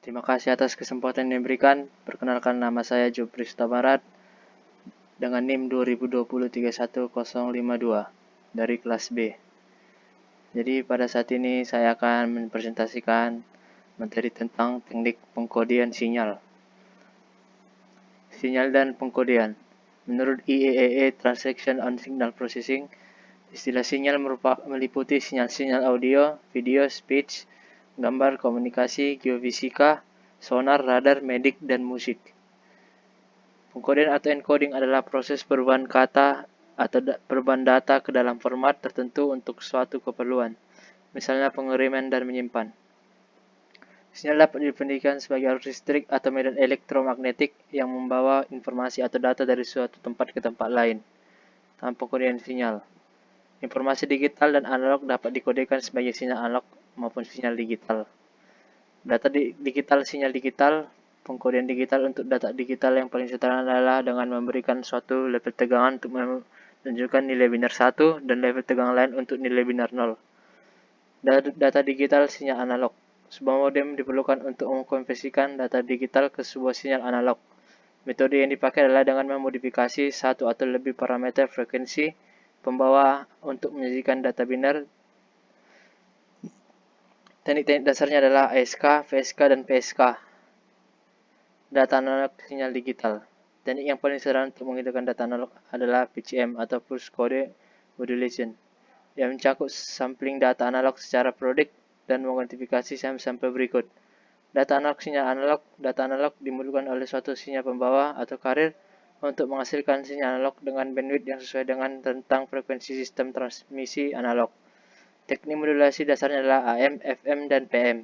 Terima kasih atas kesempatan yang diberikan. Perkenalkan, nama saya Jupris Tabarat dengan NIM 2020-31052 dari kelas B. Jadi pada saat ini saya akan mempresentasikan materi tentang teknik pengkodean sinyal. Sinyal dan pengkodean. Menurut IEEE Transaction on Signal Processing, istilah sinyal meliputi sinyal-sinyal audio, video, speech, gambar, komunikasi, geofisika, sonar, radar, medik, dan musik. Pengkodean atau encoding adalah proses perubahan kata atau perubahan data ke dalam format tertentu untuk suatu keperluan, misalnya pengiriman dan menyimpan. Sinyal dapat didefinisikan sebagai arus listrik atau medan elektromagnetik yang membawa informasi atau data dari suatu tempat ke tempat lain. Dalam pengkodean sinyal, informasi digital dan analog dapat dikodekan sebagai sinyal analog maupun sinyal digital. Data digital, sinyal digital, pengkodean digital untuk data digital yang paling sederhana adalah dengan memberikan suatu level tegangan untuk menunjukkan nilai binar 1 dan level tegangan lain untuk nilai binar 0. Data digital sinyal analog. Sebuah modem diperlukan untuk mengkonversikan data digital ke sebuah sinyal analog. Metode yang dipakai adalah dengan memodifikasi satu atau lebih parameter frekuensi pembawa untuk menyajikan data binar. Teknik-teknik dasarnya adalah ASK, VSK, dan PSK. Data analog sinyal digital. Teknik yang paling sederhana untuk menghidupkan data analog adalah PCM atau Pulse Code Modulation, yang mencakup sampling data analog secara periodik dan menguantifikasi sampel berikut. Data analog dimodulkan oleh suatu sinyal pembawa atau carrier untuk menghasilkan sinyal analog dengan bandwidth yang sesuai dengan rentang frekuensi sistem transmisi analog. Teknik modulasi dasarnya adalah AM, FM, dan PM.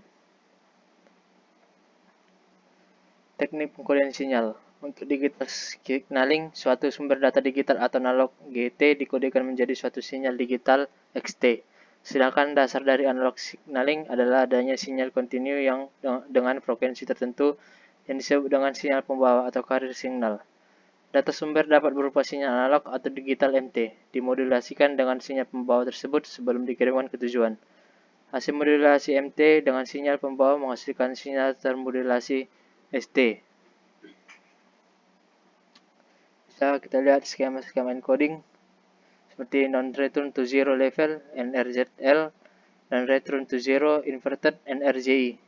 Teknik pengkodean sinyal. Untuk digital signaling, suatu sumber data digital atau analog GT dikodekan menjadi suatu sinyal digital XT. Sedangkan dasar dari analog signaling adalah adanya sinyal kontinu yang dengan frekuensi tertentu yang disebut dengan sinyal pembawa atau carrier signal. Data sumber dapat berupa sinyal analog atau digital MT, dimodulasikan dengan sinyal pembawa tersebut sebelum dikirimkan ke tujuan. Hasil modulasi MT dengan sinyal pembawa menghasilkan sinyal termodulasi ST. Bisa kita lihat skema-skema encoding seperti non-return to zero level NRZL dan return to zero inverted NRZI.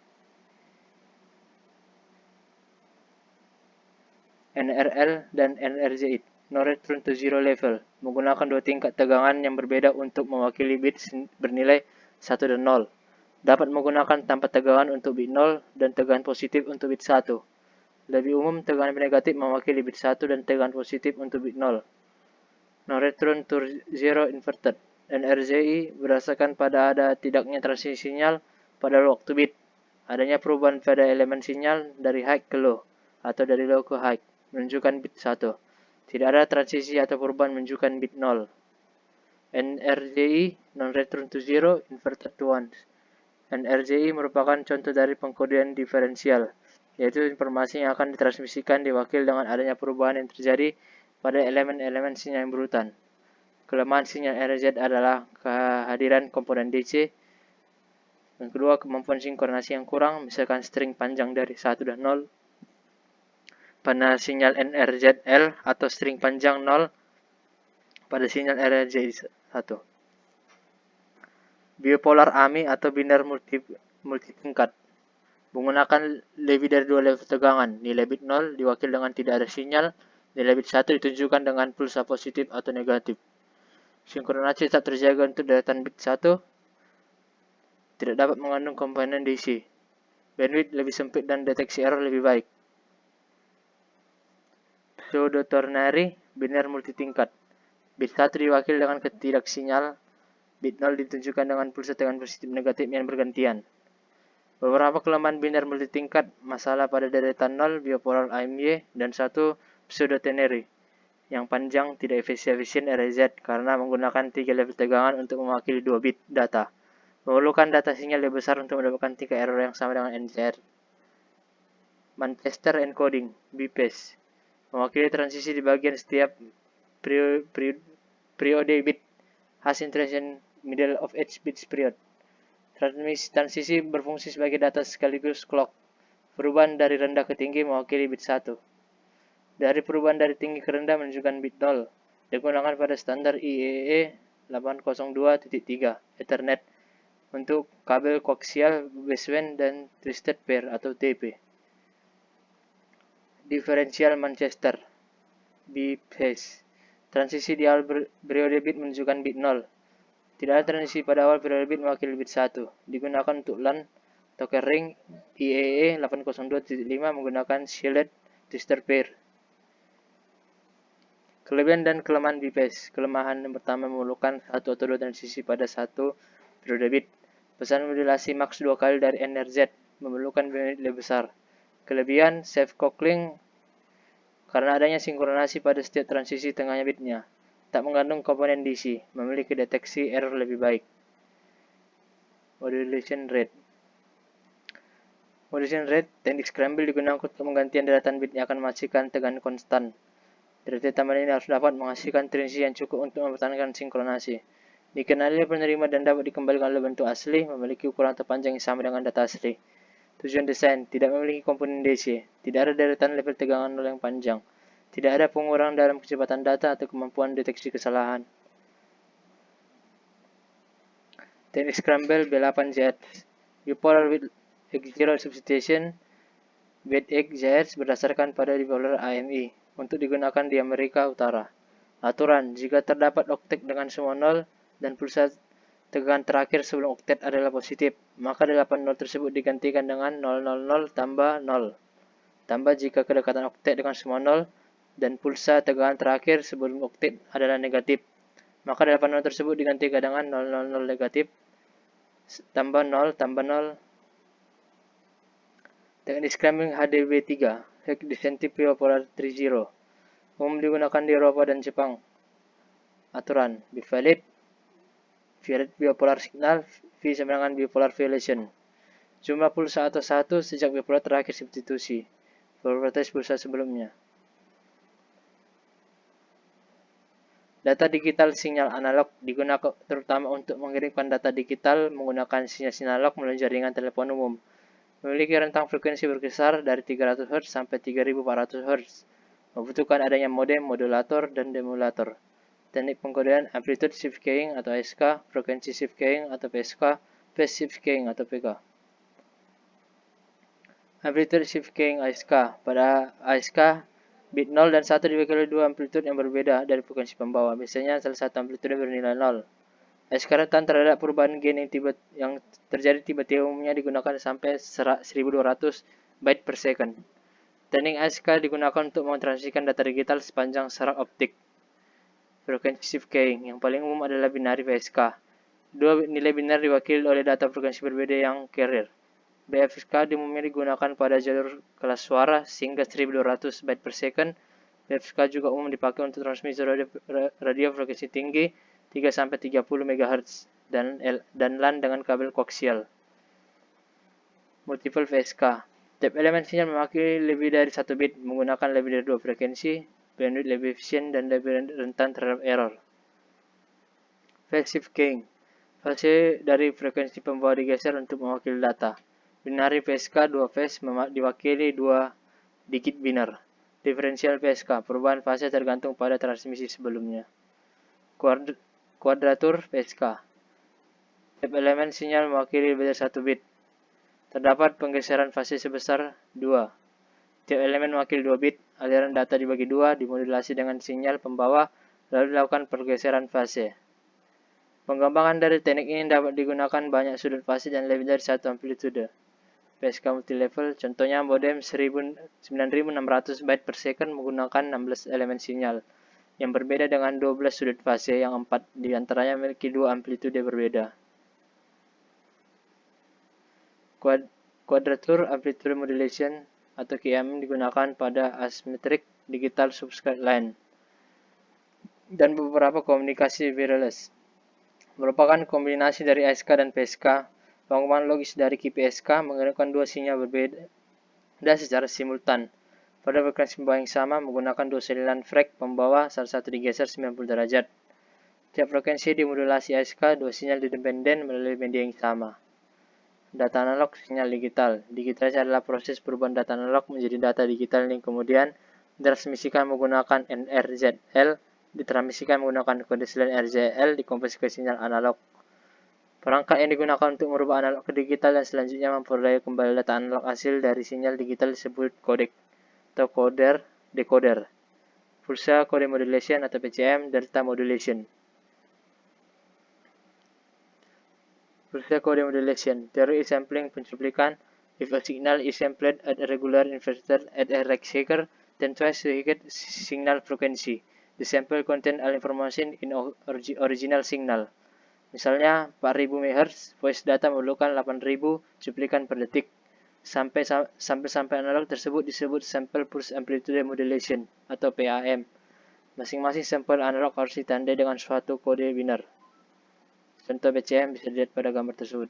NRL dan NRZ, no return to zero level, menggunakan dua tingkat tegangan yang berbeda untuk mewakili bit bernilai 1 dan 0. Dapat menggunakan tanpa tegangan untuk bit 0 dan tegangan positif untuk bit 1. Lebih umum, tegangan negatif mewakili bit 1 dan tegangan positif untuk bit 0. No return to zero inverted, NRZI, berdasarkan pada ada tidaknya transisi sinyal pada waktu bit. Adanya perubahan pada elemen sinyal dari high ke low atau dari low ke high menunjukkan bit 1. Tidak ada transisi atau perubahan menunjukkan bit 0. NRZI, non-return to zero, inverted to 1. NRZI merupakan contoh dari pengkodean diferensial, yaitu informasi yang akan ditransmisikan diwakil dengan adanya perubahan yang terjadi pada elemen-elemen sinyal yang berurutan. Kelemahan sinyal NRZ adalah kehadiran komponen DC. Yang kedua, kemampuan sinkronasi yang kurang, misalkan string panjang dari 1 dan 0 pada sinyal NRZL atau string panjang 0 pada sinyal NRZ1. Bipolar AMI atau binar multitingkat menggunakan lebih dari dua level tegangan. Nilai bit 0 diwakil dengan tidak ada sinyal, nilai bit 1 ditunjukkan dengan pulsa positif atau negatif. Sinkronasi tetap terjaga untuk deretan bit 1, tidak dapat mengandung komponen DC. Bandwidth lebih sempit dan deteksi error lebih baik. Pseudo-ternary binar multitingkat. Bit 1 diwakil dengan ketidaksinyal, bit 0 ditunjukkan dengan pulsa tegangan positif negatif yang bergantian. Beberapa kelemahan binar multitingkat, masalah pada deretan 0, bipolar AMY, dan 1 pseudo-ternary. Yang panjang tidak efisien RZ karena menggunakan 3 level tegangan untuk mewakili 2 bit data. Memerlukan data sinyal lebih besar untuk mendapatkan tingkat error yang sama dengan NZR. Manchester encoding, BPS, mewakili transisi di bagian setiap periode bit, hasil transition middle of each bit period. Transisi berfungsi sebagai data sekaligus clock. Perubahan dari rendah ke tinggi mewakili bit 1. Dari perubahan dari tinggi ke rendah menunjukkan bit 0. Digunakan pada standar IEEE 802.3 Ethernet untuk kabel koaksial baseband dan twisted pair atau TP. Differential Manchester B-phase. Transisi di awal periode bit menunjukkan bit 0. Tidak ada transisi pada awal periode bit mewakili bit 1. Digunakan untuk LAN Token ring IEEE 802.5 menggunakan shielded twister pair. Kelebihan dan kelemahan B-phase. Kelemahan yang pertama memerlukan satu atau dua transisi pada satu periode bit. Pesan modulasi max 2 kali dari NRZ memerlukan bandwidth lebih besar. Kelebihan safe coupling karena adanya sinkronasi pada setiap transisi tengahnya bitnya. Tak mengandung komponen DC, memiliki deteksi error lebih baik. Modulation rate. Modulation rate teknik scramble digunakan untuk menggantikan daratan bit yang akan menghasilkan tegangan konstan. Data tambahan ini harus dapat menghasilkan transisi yang cukup untuk mempertahankan sinkronasi. Dikenali penerima dan dapat dikembalikan oleh bentuk asli, memiliki ukuran terpanjang yang sama dengan data asli. Tujuan desain, tidak memiliki komponen DC, tidak ada daratan level tegangan nol yang panjang, tidak ada pengurangan dalam kecepatan data atau kemampuan deteksi kesalahan. Teknik scramble B8Z, bipolar with X0 substitution with XZ berdasarkan pada bipolar AMI untuk digunakan di Amerika Utara. Aturan, jika terdapat oktet dengan semua 0 dan pulsa tegangan terakhir sebelum oktet adalah positif, maka 8 0 tersebut digantikan dengan 000 tambah 0. Tambah jika kedekatan oktet dengan semua 0 dan pulsa tegangan terakhir sebelum oktet adalah negatif, maka 8 0 tersebut digantikan dengan 000 negatif tambah 0 tambah 0. Teknik scrambling HDB3, High Density Bipolar 3.0, umum digunakan di Eropa dan Jepang. Aturan, valid bipolar signal, V sama dengan bipolar violation. Jumlah pulsa atau 1 sejak bipolar terakhir substitusi, properties pulsa sebelumnya. Data digital sinyal analog digunakan terutama untuk mengirimkan data digital menggunakan sinyal analog melalui jaringan telepon umum. Memiliki rentang frekuensi berkisar dari 300 Hz sampai 3400 Hz. Membutuhkan adanya modem, modulator, dan demulator. Teknik pengkodean amplitude shift keying atau ASK, frekuensi shift keying atau PSK, phase shift keying atau PK. Amplitude shift keying ASK. Pada ASK, bit 0 dan 1 dibagi oleh dua amplitude yang berbeda dari frekuensi pembawa. Biasanya salah satu amplitude bernilai 0. ASK rentan terhadap perubahan gain yang terjadi tiba-tiba umumnya digunakan sampai 1200 byte per second. Teknik ASK digunakan untuk mentransisikan data digital sepanjang serak optik. Frekuensi shift keying yang paling umum adalah binary PSK. Dua nilai binar diwakili oleh data frekuensi berbeda yang carrier. BFSK umumnya digunakan pada jalur kelas suara sehingga 1200 byte per second. BFSK juga umum dipakai untuk transmisi radio frekuensi tinggi 3-30 MHz dan LAN dengan kabel koaksial. Multiple PSK. Tiap elemen sinyal mewakili lebih dari 1 bit menggunakan lebih dari 2 frekuensi, bandwidth lebih efisien dan lebih rentan terhadap error. Phase shift keying. Fase dari frekuensi pembawa digeser untuk mewakili data. Binary PSK 2 phase diwakili 2 digit binar. Differential PSK. Perubahan fase tergantung pada transmisi sebelumnya. Kuadratur PSK. Tiap elemen sinyal mewakili lebih dari 1 bit. Terdapat penggeseran fase sebesar 2. Tiap elemen mewakili 2 bit. Aliran data dibagi 2, dimodulasi dengan sinyal pembawa, lalu dilakukan pergeseran fase. Pengembangan dari teknik ini dapat digunakan banyak sudut fase dan lebih dari satu amplitude. PSK multilevel, contohnya modem 9600 byte per second menggunakan 16 elemen sinyal yang berbeda dengan 12 sudut fase yang 4 diantaranya memiliki 2 amplitude berbeda. Quadrature Amplitude Modulation atau QAM digunakan pada asymmetric digital substrate line dan beberapa komunikasi wireless. Merupakan kombinasi dari ASK dan PSK. Pengembangan logis dari QPSK mengirimkan dua sinyal berbeda secara simultan pada frekuensi pembawa yang sama menggunakan dua salinan frek pembawa, salah satu digeser 90 derajat. Tiap frekuensi dimodulasi ASK, dua sinyal independen melalui media yang sama. Data analog, sinyal digital. Digitalisasi adalah proses perubahan data analog menjadi data digital yang kemudian ditransmisikan menggunakan NRZL, ditransmisikan menggunakan kode selain RZL, dikonversi ke sinyal analog. Perangkat yang digunakan untuk merubah analog ke digital dan selanjutnya memperoleh kembali data analog hasil dari sinyal digital disebut codec atau decoder. Pulsa code modulation atau PCM, data modulation. Pulsa code modulation. Teori sampling pencuplikan. If a signal is sampled at a regular interval at a rate shaker, then twice the signal frequency. The sample contain all information in original signal. Misalnya 4000 MHz, voice data memerlukan 8000 cuplikan per detik. Sampai analog tersebut disebut sample pulse amplitude modulation atau PAM. Masing-masing sampel analog harus ditandai dengan suatu kode biner. Contoh PCM bisa dilihat pada gambar tersebut.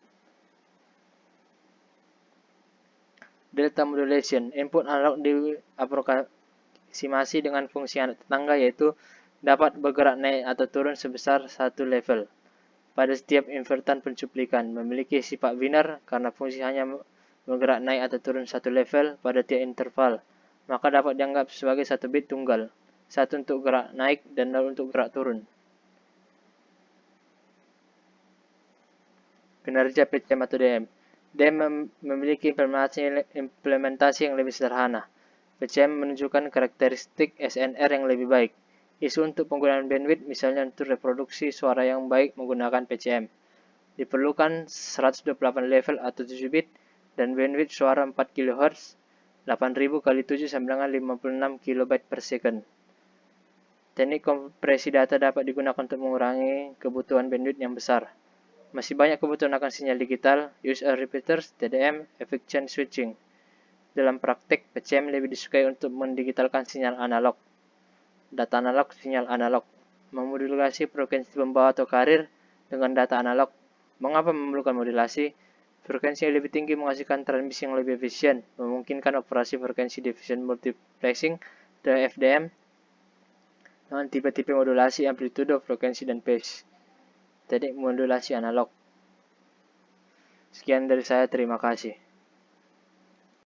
Delta modulation. Input analog diaproksimasi dengan fungsi anak tetangga, yaitu dapat bergerak naik atau turun sebesar satu level pada setiap invertan pencuplikan. Memiliki sifat biner karena fungsi hanya bergerak naik atau turun satu level pada tiap interval, maka dapat dianggap sebagai satu bit tunggal, satu untuk gerak naik dan 0 untuk gerak turun. Kinerja PCM atau DM. DM memiliki implementasi yang lebih sederhana. PCM menunjukkan karakteristik SNR yang lebih baik. Isu untuk penggunaan bandwidth, misalnya untuk reproduksi suara yang baik menggunakan PCM. Diperlukan 128 level atau 7 bit dan bandwidth suara 4 kHz, 8000 x 7 sama dengan 56 KB per second. Teknik kompresi data dapat digunakan untuk mengurangi kebutuhan bandwidth yang besar. Masih banyak kebutuhan akan sinyal digital, use repeaters, TDM, effect chain switching. Dalam praktek, PCM lebih disukai untuk mendigitalkan sinyal analog. Data analog, sinyal analog. Memodulasi frekuensi pembawa atau karir dengan data analog. Mengapa memerlukan modulasi? Frekuensi yang lebih tinggi menghasilkan transmisi yang lebih efisien, memungkinkan operasi frekuensi division multiplexing atau FDM dengan tipe-tipe modulasi amplitude, frekuensi, dan phase. Teknik modulasi analog. Sekian dari saya, terima kasih.